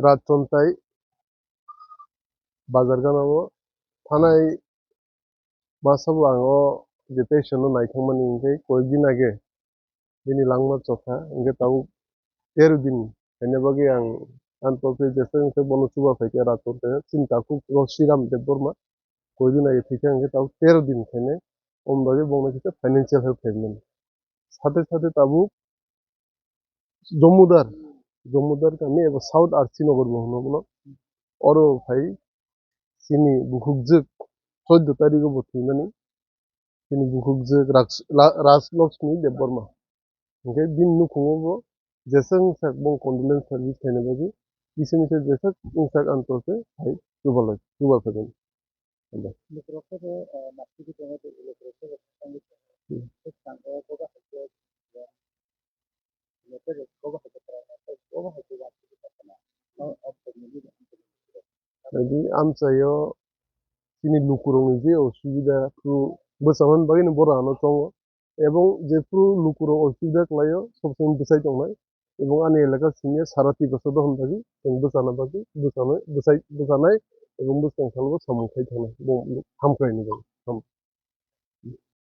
রাজচন্তাই বাজার গানাও থানায় মাসাবো आङो जे पेशेन्ट नायखांमानि ओमफ्राय कयदिन आगे दिनै लांमा चखा ओमफ्राय ताव 13 दिन खायनो बागै आं आंतोके जेसे ओंसे बनो सुबा फाइके रातोते चिंताखौ रसिराम देव बर्मा कयदिन आगे थैखे ओमफ्राय ताव 13 दिन खायनो ओमबागे बंनो किसे फाइनेंशियल हेल्प खायमोन साथे साथे ताबु जम्मुदार कामि एबा साउथ आर्ची नगर महनो अरो भाई सिनी बुखुकजोक 14 तारिख बथुइमानि सिनी बुखुकजोक राजलक्ष्मी देव बर्मा ओमफ्राय दिन नुखुङावबो जेसें साक बं कन्डोलेन्स सार्भिस खायनो बागै बिसोरनिफ्राय जेसें इंसाक आंतोके भाई जुबा फैगोन jadi amsayo sini lukurong je osubida kru besaman bagi ni bora no tongo এবং যে পুরো লুকুরো অসুবিধা কলাইও সবসময় বিসাই দंनाय এবং আনি এলাকা সিনিয়ে সারাতি বছর দহন থাকি এবং বসানা বাকি বসানাय এবং বসাं খালবো সামুखाय थानाय हामख्रायनो